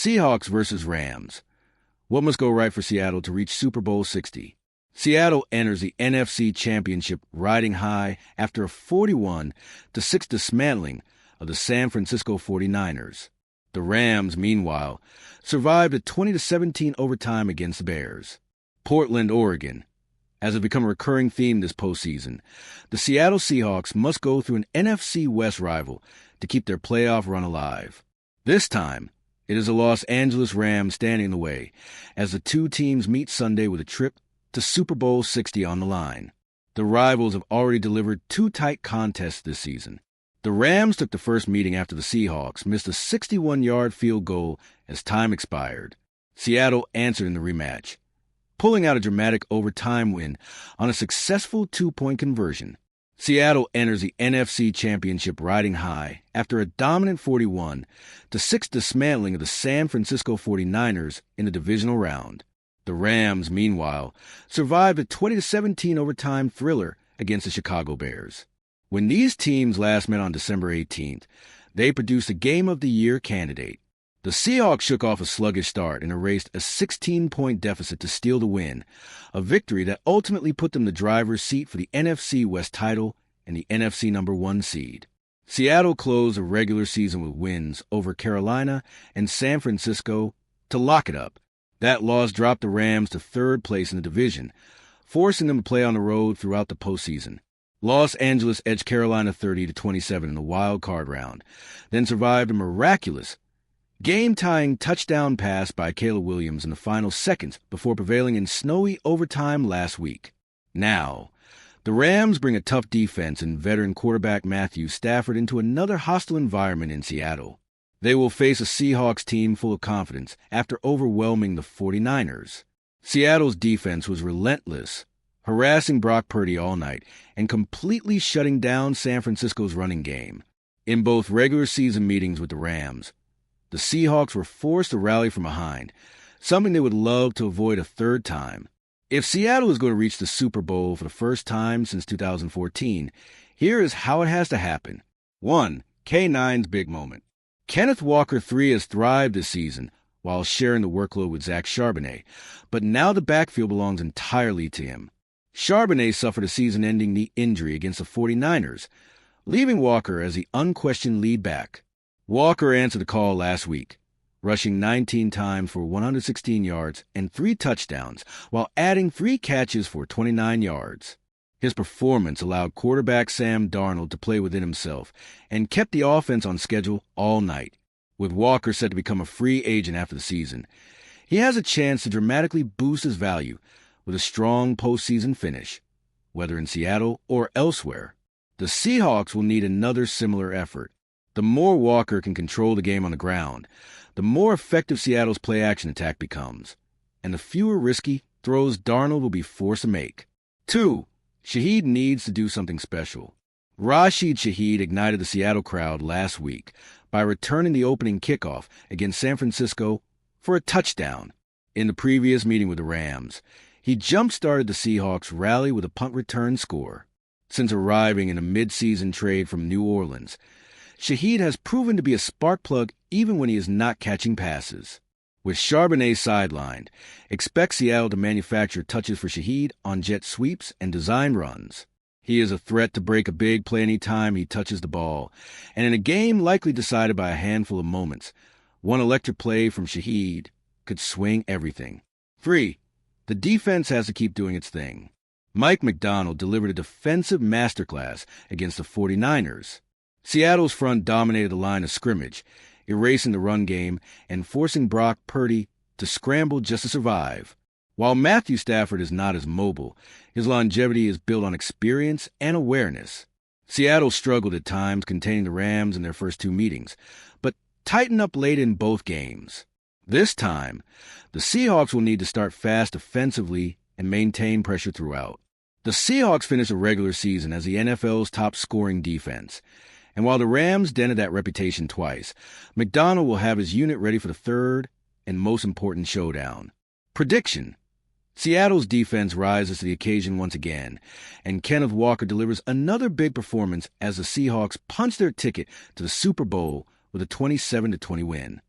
Seahawks versus Rams. What must go right for Seattle to reach Super Bowl 60? Seattle enters the NFC Championship riding high after a 41-6 dismantling of the San Francisco 49ers. The Rams, meanwhile, survived a 20-17 overtime against the Bears. Portland, Oregon. As has become a recurring theme this postseason, the Seattle Seahawks must go through an NFC West rival to keep their playoff run alive. This time, it is the Los Angeles Rams standing in the way as the two teams meet Sunday with a trip to Super Bowl 60 on the line. The rivals have already delivered two tight contests this season. The Rams took the first meeting after the Seahawks missed a 61-yard field goal as time expired. Seattle answered in the rematch, pulling out a dramatic overtime win on a successful two-point conversion. Seattle enters the NFC Championship riding high after a dominant 41-6 dismantling of the San Francisco 49ers in the divisional round. The Rams, meanwhile, survived a 20-17 overtime thriller against the Chicago Bears. When these teams last met on December 18th, they produced a Game of the Year candidate. The Seahawks shook off a sluggish start and erased a 16-point deficit to steal the win, a victory that ultimately put them in the driver's seat for the NFC West title and the NFC number 1 seed. Seattle closed the regular season with wins over Carolina and San Francisco to lock it up. That loss dropped the Rams to third place in the division, forcing them to play on the road throughout the postseason. Los Angeles edged Carolina 30-27 in the wild card round, then survived a miraculous game-tying touchdown pass by Caleb Williams in the final seconds before prevailing in snowy overtime last week. Now, the Rams bring a tough defense and veteran quarterback Matthew Stafford into another hostile environment in Seattle. They will face a Seahawks team full of confidence after overwhelming the 49ers. Seattle's defense was relentless, harassing Brock Purdy all night and completely shutting down San Francisco's running game. In both regular season meetings with the Rams, the Seahawks were forced to rally from behind, something they would love to avoid a third time. If Seattle is going to reach the Super Bowl for the first time since 2014, here is how it has to happen. 1. K9's big moment. Kenneth Walker III has thrived this season while sharing the workload with Zach Charbonnet, but now the backfield belongs entirely to him. Charbonnet suffered a season-ending knee injury against the 49ers, leaving Walker as the unquestioned lead back. Walker answered the call last week, rushing 19 times for 116 yards and 3 touchdowns, while adding 3 catches for 29 yards. His performance allowed quarterback Sam Darnold to play within himself and kept the offense on schedule all night. With Walker set to become a free agent after the season, he has a chance to dramatically boost his value with a strong postseason finish, whether in Seattle or elsewhere. The Seahawks will need another similar effort. The more Walker can control the game on the ground, the more effective Seattle's play-action attack becomes, and the fewer risky throws Darnold will be forced to make. 2. Shaheed needs to do something special. Rashid Shaheed ignited the Seattle crowd last week by returning the opening kickoff against San Francisco for a touchdown. In the previous meeting with the Rams, he jump-started the Seahawks' rally with a punt return score. Since arriving in a mid-season trade from New Orleans, Shaheed has proven to be a spark plug even when he is not catching passes. With Charbonnet sidelined, expect Seattle to manufacture touches for Shaheed on jet sweeps and design runs. He is a threat to break a big play any time he touches the ball, and in a game likely decided by a handful of moments, one electric play from Shaheed could swing everything. 3. The defense has to keep doing its thing. Mike McDonald delivered a defensive masterclass against the 49ers. Seattle's front dominated the line of scrimmage, erasing the run game and forcing Brock Purdy to scramble just to survive. While Matthew Stafford is not as mobile, his longevity is built on experience and awareness. Seattle struggled at times containing the Rams in their first 2 meetings, but tightened up late in both games. This time, the Seahawks will need to start fast offensively and maintain pressure throughout. The Seahawks finished the regular season as the NFL's top-scoring defense, and while the Rams dented that reputation twice, McDonald will have his unit ready for the third and most important showdown. Prediction: Seattle's defense rises to the occasion once again, and Kenneth Walker delivers another big performance as the Seahawks punch their ticket to the Super Bowl with a 27-20 win.